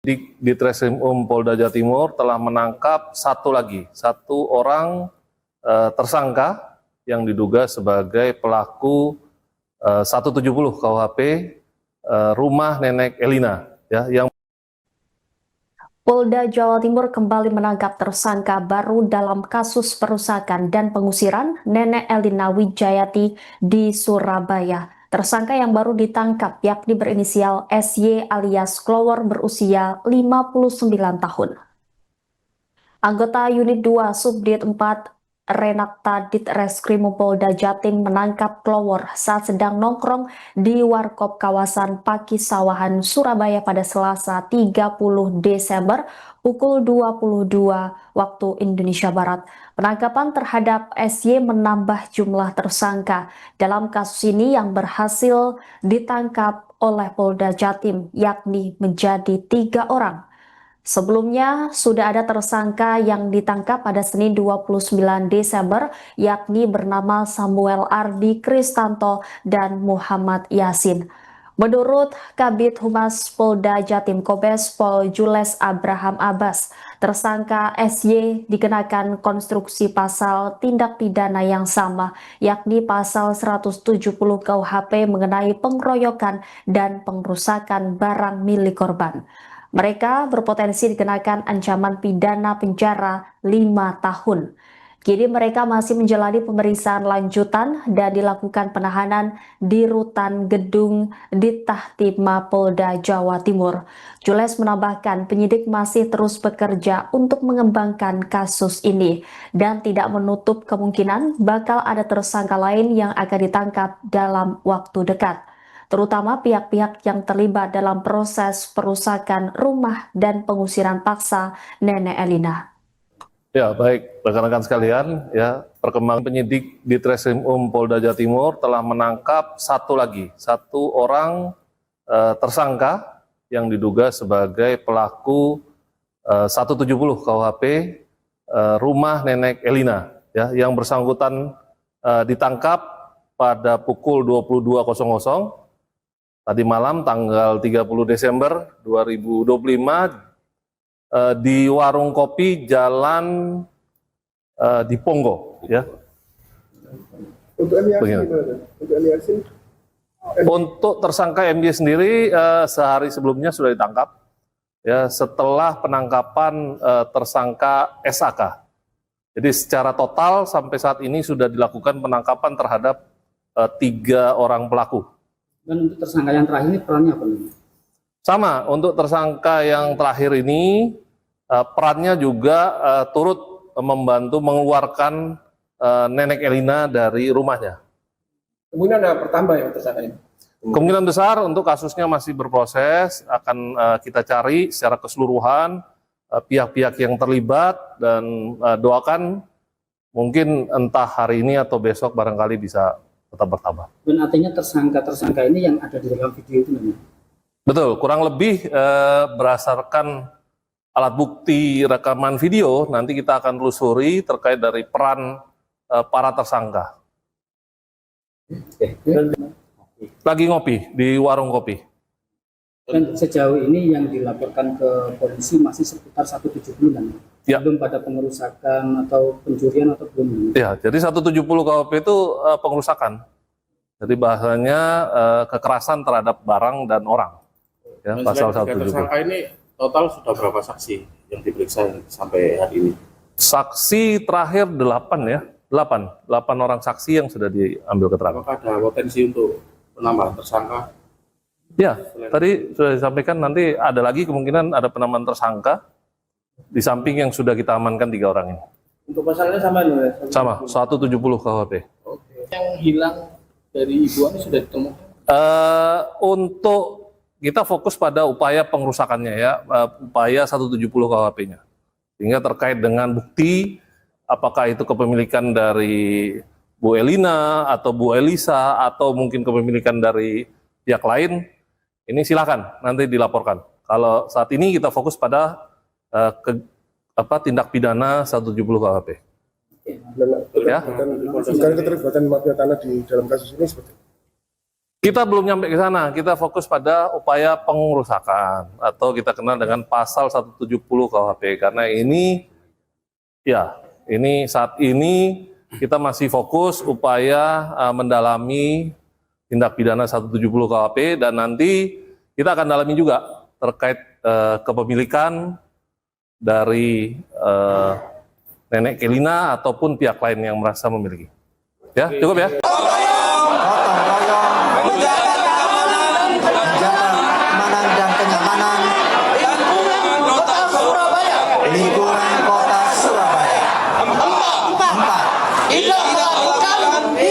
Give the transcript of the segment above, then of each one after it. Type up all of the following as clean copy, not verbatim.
Di Treskrimum Polda Jawa Timur telah menangkap satu orang tersangka yang diduga sebagai pelaku 170 KUHP rumah Nenek Elina, ya, yang Polda Jawa Timur kembali menangkap tersangka baru dalam kasus perusakan dan pengusiran Nenek Elina Wijayati di Surabaya. Tersangka yang baru ditangkap yakni berinisial SY alias Klower berusia 59 tahun. Anggota Unit 2 Subdit 4 Renakta Ditreskrimum Polda Jatim menangkap Klower saat sedang nongkrong di warkop kawasan Pakisawahan, Surabaya pada Selasa 30 Desember pukul 22 waktu Indonesia Barat. Penangkapan terhadap SY menambah jumlah tersangka dalam kasus ini yang berhasil ditangkap oleh Polda Jatim, yakni menjadi 3 orang. Sebelumnya, sudah ada tersangka yang ditangkap pada Senin 29 Desember, yakni bernama Samuel Ardi Kristanto dan Muhammad Yasin. Menurut Kabid Humas Polda Jatim Kombes Pol Jules Abraham Abbas, tersangka SY dikenakan konstruksi pasal tindak pidana yang sama, yakni pasal 170 KUHP mengenai pengeroyokan dan pengrusakan barang milik korban. Mereka berpotensi dikenakan ancaman pidana penjara 5 tahun. Kini mereka masih menjalani pemeriksaan lanjutan dan dilakukan penahanan di rutan gedung Ditahtima Polda Jawa Timur. Jules menambahkan penyidik masih terus bekerja untuk mengembangkan kasus ini dan tidak menutup kemungkinan bakal ada tersangka lain yang akan ditangkap dalam waktu dekat, terutama pihak-pihak yang terlibat dalam proses perusakan rumah dan pengusiran paksa Nenek Elina. Ya, baik rekan-rekan sekalian, ya, perkembangan penyidik di Treskrimum Polda Jawa Timur telah menangkap satu orang tersangka yang diduga sebagai pelaku 170 KUHP rumah Nenek Elina, ya, yang bersangkutan ditangkap pada pukul 22.00 tadi malam tanggal 30 Desember 2025 di warung kopi Jalan Diponggok, ya. Untuk tersangka MY sendiri sehari sebelumnya sudah ditangkap, ya, setelah penangkapan tersangka SAK. Jadi secara total sampai saat ini sudah dilakukan penangkapan terhadap 3 orang pelaku. Dan untuk tersangka yang terakhir ini perannya apa? Sama, untuk tersangka yang terakhir ini perannya juga turut membantu mengeluarkan Nenek Elina dari rumahnya. Kemungkinan ada bertambah ya tersangka ini? Kemungkinan besar untuk kasusnya masih berproses, akan kita cari secara keseluruhan pihak-pihak yang terlibat dan doakan mungkin entah hari ini atau besok barangkali bisa tetap bertambah. Dan artinya tersangka-tersangka ini yang ada di dalam video itu namanya? Betul, kurang lebih berdasarkan alat bukti rekaman video, nanti kita akan telusuri terkait dari peran para tersangka. Lagi ngopi di warung kopi. Dan sejauh ini yang dilaporkan ke polisi masih sekitar 170 kan? Ya. Belum pada pengerusakan atau pencurian atau belum? Ya, jadi 170 KUHP itu pengerusakan. Jadi bahasanya kekerasan terhadap barang dan orang. Ya, pasal 170. Tersangka ini total sudah berapa saksi yang diperiksa sampai hari ini? Saksi terakhir 8 ya, 8 orang saksi yang sudah diambil keterangan. Apakah ada potensi untuk penambahan tersangka? Ya, tadi sudah disampaikan nanti ada lagi kemungkinan ada penambahan tersangka di samping yang sudah kita amankan 3 orang ini. Untuk pasalnya sama ya? Sama, 170 KUHP. Oke. Yang hilang dari Ibu Ani sudah ditemukan? Untuk kita fokus pada upaya pengrusakannya ya, upaya 170 KUHP-nya. Sehingga terkait dengan bukti, apakah itu kepemilikan dari Bu Elina atau Bu Elisa atau mungkin kepemilikan dari pihak lain, ini silakan nanti dilaporkan. Kalau saat ini kita fokus pada tindak pidana 170 KUHP. Ya? Bukan keterlibatan mafia tanah di dalam kasus ini seperti Kita belum nyampe ke sana, kita fokus pada upaya pengerusakan atau kita kenal dengan pasal 170 KUHP karena ini saat ini kita masih fokus upaya mendalami tindak pidana 170 KUHP dan nanti kita akan dalami juga terkait kepemilikan dari Nenek Kelina ataupun pihak lain yang merasa memiliki. Ya, cukup ya. Lingkungan kota Surabaya. 4.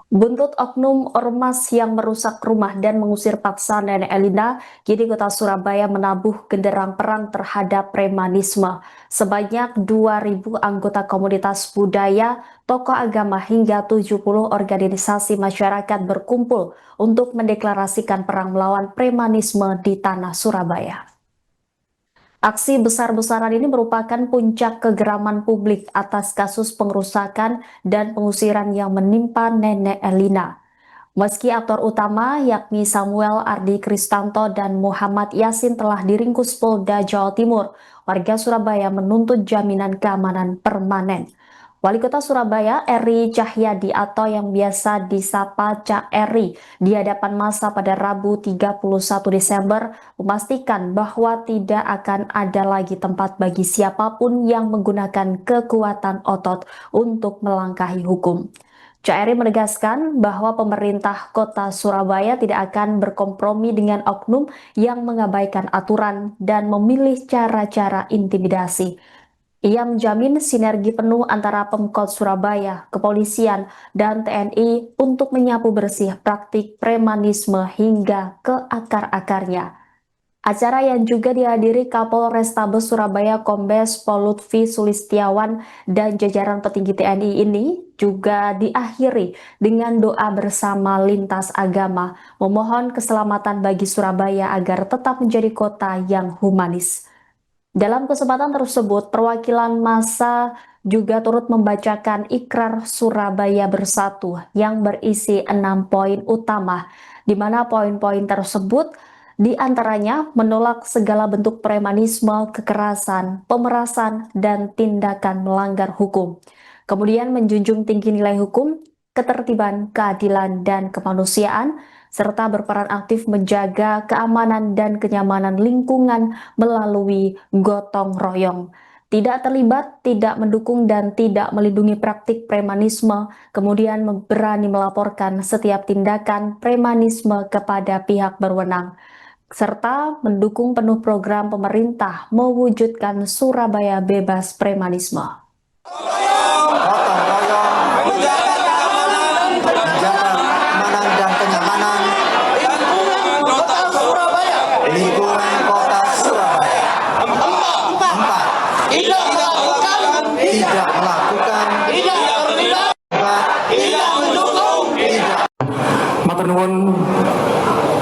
Buntut oknum ormas yang merusak rumah dan mengusir paksa Nenek Elina, kini kota Surabaya menabuh genderang perang terhadap premanisme. Sebanyak 2.000 anggota komunitas budaya, tokoh agama hingga 70 organisasi masyarakat berkumpul untuk mendeklarasikan perang melawan premanisme di tanah Surabaya. Aksi besar-besaran ini merupakan puncak kegeraman publik atas kasus pengerusakan dan pengusiran yang menimpa Nenek Elina. Meski aktor utama yakni Samuel Ardi Kristanto dan Muhammad Yasin telah diringkus Polda Jawa Timur, warga Surabaya menuntut jaminan keamanan permanen. Wali Kota Surabaya Eri Cahyadi atau yang biasa disapa Cak Eri di hadapan massa pada Rabu 31 Desember memastikan bahwa tidak akan ada lagi tempat bagi siapapun yang menggunakan kekuatan otot untuk melangkahi hukum. Cak Eri menegaskan bahwa pemerintah Kota Surabaya tidak akan berkompromi dengan oknum yang mengabaikan aturan dan memilih cara-cara intimidasi. Ia menjamin sinergi penuh antara Pemkot Surabaya, kepolisian, dan TNI untuk menyapu bersih praktik premanisme hingga ke akar-akarnya. Acara yang juga dihadiri Kapolrestabes Surabaya Kombes Pol Lutfi Sulistiawan dan jajaran petinggi TNI ini juga diakhiri dengan doa bersama lintas agama, memohon keselamatan bagi Surabaya agar tetap menjadi kota yang humanis. Dalam kesempatan tersebut, perwakilan massa juga turut membacakan Ikrar Surabaya Bersatu yang berisi 6 poin utama, di mana poin-poin tersebut diantaranya menolak segala bentuk premanisme, kekerasan, pemerasan, dan tindakan melanggar hukum. Kemudian menjunjung tinggi nilai hukum, ketertiban, keadilan, dan kemanusiaan, serta berperan aktif menjaga keamanan dan kenyamanan lingkungan melalui gotong royong. Tidak terlibat, tidak mendukung, dan tidak melindungi praktik premanisme, kemudian berani melaporkan setiap tindakan premanisme kepada pihak berwenang, serta mendukung penuh program pemerintah mewujudkan Surabaya bebas premanisme. Lingkungan kota Surabaya. 4. Tidak melakukan, tidak mendukung, Matur nuwun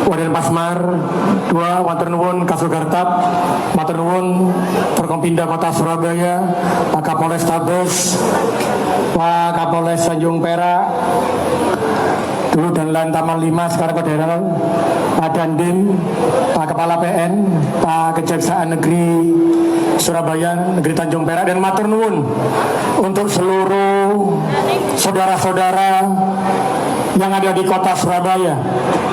Waden Pasmar, 2 matur nuwun Kasugartap, matur nuwun Forkompinda Kota Surabaya, Pak Kapolrestabes, Pak Kapolres Tanjung Perak, dulu dan lain Taman 5 sekarang Kodaral, Pak Dandim, Pak Kepala PN, Pak Kejaksaan Negeri Surabaya, Negeri Tanjung Perak, dan matur nuwun untuk seluruh saudara-saudara yang ada di kota Surabaya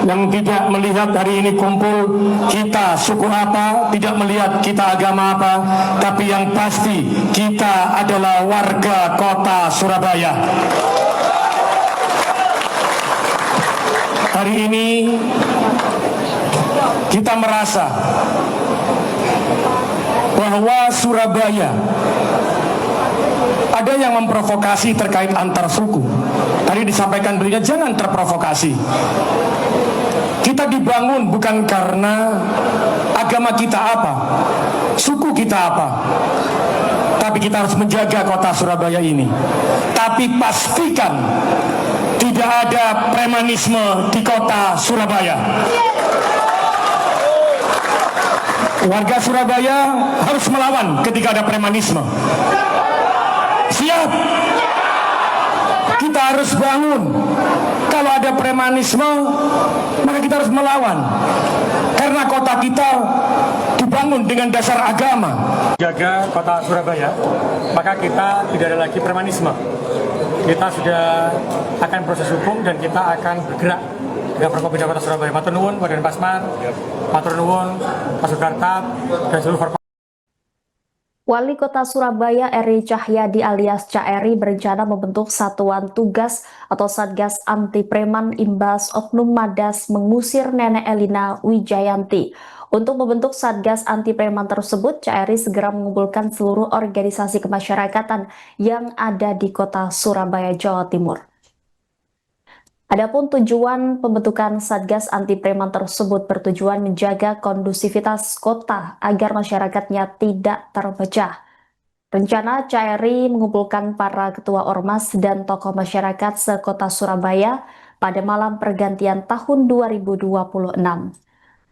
yang tidak melihat hari ini kumpul kita suku apa, tidak melihat kita agama apa, tapi yang pasti kita adalah warga kota Surabaya. Hari ini kita merasa bahwa Surabaya ada yang memprovokasi terkait antar suku. Tadi disampaikan beliau jangan terprovokasi. Kita dibangun bukan karena agama kita apa, suku kita apa, tapi kita harus menjaga kota Surabaya ini. Tapi pastikan tidak ada premanisme di kota Surabaya. Warga Surabaya harus melawan ketika ada premanisme. Siap. Kita harus bangun kalau ada premanisme, maka kita harus melawan. Karena kota kita dibangun dengan dasar agama. Jaga kota Surabaya, maka kita tidak ada lagi premanisme. Kita sudah akan proses hukum dan kita akan bergerak dengan Forkopimda Kota Surabaya. Matur nuwun, Waden Pasmar, matur nuwun, Kasugartap, dan seluruh Forkopimda. Wali Kota Surabaya Eri Cahyadi alias Cak Eri berencana membentuk satuan tugas atau Satgas Anti Preman imbas Oknum Madas mengusir Nenek Elina Wijayanti. Untuk membentuk Satgas Anti Preman tersebut, Cak Eri segera mengumpulkan seluruh organisasi kemasyarakatan yang ada di Kota Surabaya, Jawa Timur. Adapun tujuan pembentukan Satgas Anti Preman tersebut bertujuan menjaga kondusivitas kota agar masyarakatnya tidak terpecah. Rencana Cak Eri mengumpulkan para ketua ormas dan tokoh masyarakat sekota Surabaya pada malam pergantian tahun 2026.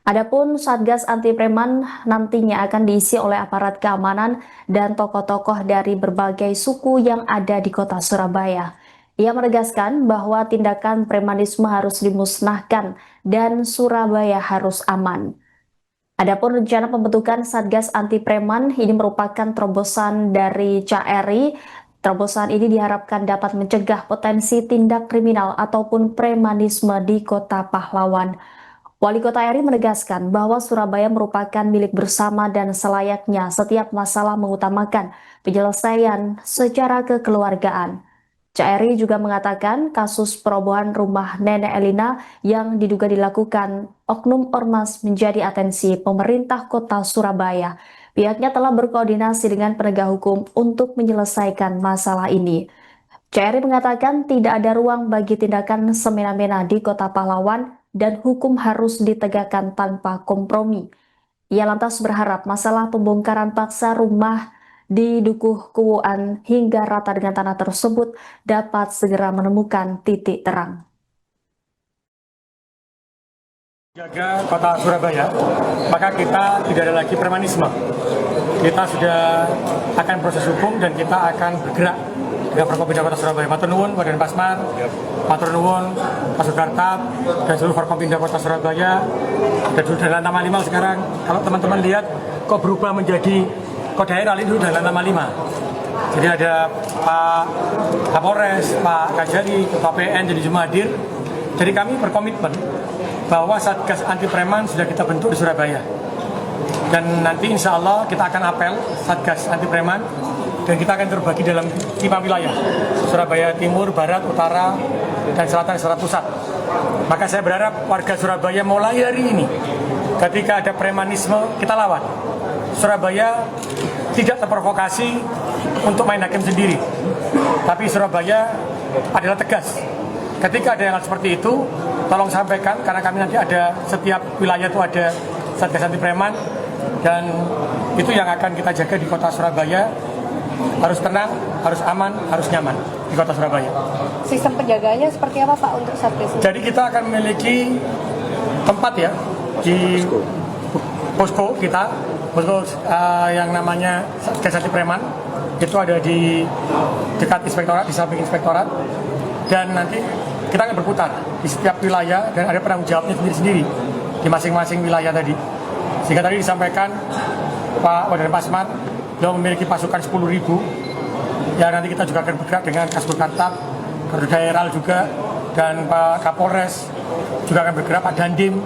Adapun Satgas Anti Preman nantinya akan diisi oleh aparat keamanan dan tokoh-tokoh dari berbagai suku yang ada di Kota Surabaya. Ia menegaskan bahwa tindakan premanisme harus dimusnahkan dan Surabaya harus aman. Adapun rencana pembentukan Satgas Anti Preman ini merupakan terobosan dari Cak Eri. Terobosan ini diharapkan dapat mencegah potensi tindak kriminal ataupun premanisme di Kota Pahlawan. Wali Kota Eri menegaskan bahwa Surabaya merupakan milik bersama dan selayaknya setiap masalah mengutamakan penyelesaian secara kekeluargaan. Cak Eri juga mengatakan kasus perobohan rumah Nenek Elina yang diduga dilakukan oknum ormas menjadi atensi pemerintah Kota Surabaya. Pihaknya telah berkoordinasi dengan penegak hukum untuk menyelesaikan masalah ini. Cak Eri mengatakan tidak ada ruang bagi tindakan semena-mena di Kota Pahlawan dan hukum harus ditegakkan tanpa kompromi. Ia lantas berharap masalah pembongkaran paksa rumah di Dukuh Kuwuan hingga rata dengan tanah tersebut dapat segera menemukan titik terang. Jaga kota Surabaya, maka kita tidak ada lagi premanisme. Kita sudah akan proses hukum dan kita akan bergerak dengan Forkopimda Kota Surabaya. Matur nuwun, Waden Pasmar, matur nuwun, Kasugartap, dan seluruh Forkopimda Kota Surabaya. Dan sudah nama 5 sekarang. Kalau teman-teman lihat, kok berubah menjadi Kok daerah itu sudah nama 5. Jadi ada Pak Kapolres, Pak Kajari, Ketua PN jadi semua hadir. Jadi kami berkomitmen bahwa Satgas Anti Preman sudah kita bentuk di Surabaya. Dan nanti insya Allah kita akan apel Satgas Anti Preman dan kita akan terbagi dalam 5 wilayah. Surabaya Timur, Barat, Utara, dan Selatan serta Pusat. Maka saya berharap warga Surabaya mulai hari ini ketika ada premanisme kita lawan. Surabaya tidak terprovokasi untuk main hakim sendiri, tapi Surabaya adalah tegas. Ketika ada hal seperti itu, tolong sampaikan karena kami nanti ada setiap wilayah itu ada Satgas Anti Preman dan itu yang akan kita jaga di Kota Surabaya. Harus tenang, harus aman, harus nyaman di Kota Surabaya. Sistem penjagaannya seperti apa Pak untuk Satgas ini? Jadi kita akan memiliki tempat ya di posko kita. Betul, yang namanya Satgas Anti Preman itu ada di dekat inspektorat, di samping inspektorat, dan nanti kita akan berputar di setiap wilayah dan ada penanggung jawabnya sendiri-sendiri di masing-masing wilayah tadi. Sehingga tadi disampaikan Pak Waden Pasmar beliau memiliki pasukan 10.000 ya, nanti kita juga akan bergerak dengan Kasugartap, Garuda Daerah juga, dan Pak Kapolres juga akan bergerak, Pak Dandim,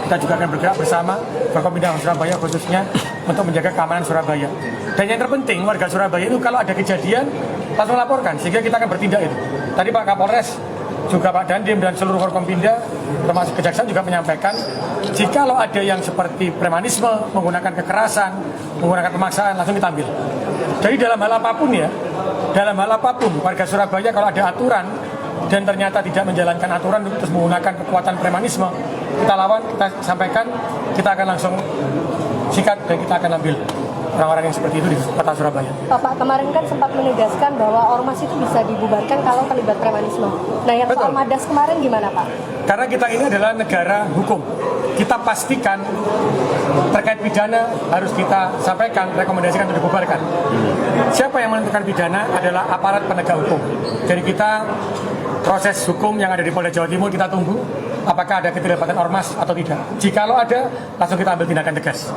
kita juga akan bergerak bersama Forkopimda Surabaya khususnya untuk menjaga keamanan Surabaya. Dan yang terpenting warga Surabaya itu kalau ada kejadian langsung laporkan sehingga kita akan bertindak itu. Tadi Pak Kapolres juga Pak Dandim dan seluruh Forkopimda termasuk Kejaksaan juga menyampaikan jikalau ada yang seperti premanisme, menggunakan kekerasan, menggunakan pemaksaan langsung kita ambil. Jadi dalam hal apapun ya, dalam hal apapun warga Surabaya kalau ada aturan dan ternyata tidak menjalankan aturan terus menggunakan kekuatan premanisme, kita lawan, kita sampaikan, kita akan langsung sikat dan kita akan ambil orang-orang yang seperti itu di Kota Surabaya. Bapak kemarin kan sempat menegaskan bahwa ormas itu bisa dibubarkan kalau terlibat premanisme. Nah yang Betul. soal Madas kemarin gimana Pak? Karena kita ini adalah negara hukum. Kita pastikan terkait pidana harus kita sampaikan, rekomendasikan untuk dibubarkan. Siapa yang menentukan pidana adalah aparat penegak hukum. Jadi kita proses hukum yang ada di Polda Jawa Timur kita tunggu apakah ada keterlibatan ormas atau tidak. Jikalau ada, langsung kita ambil tindakan tegas.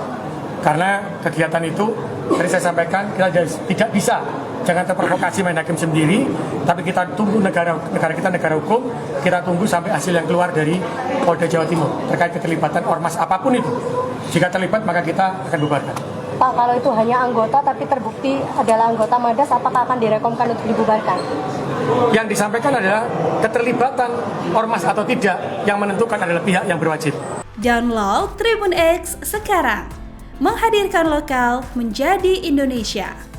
Karena kegiatan itu, tadi saya sampaikan, kita tidak bisa, jangan terprovokasi main hakim sendiri, tapi kita tunggu negara kita negara hukum, kita tunggu sampai hasil yang keluar dari Polda Jawa Timur terkait keterlibatan ormas apapun itu. Jika terlibat, maka kita akan bubarkan. Pak, kalau itu hanya anggota tapi terbukti adalah anggota Madas, apakah akan direkomkan untuk dibubarkan? Yang disampaikan adalah keterlibatan ormas atau tidak yang menentukan adalah pihak yang berwajib. Download Tribun X sekarang, menghadirkan lokal menjadi Indonesia.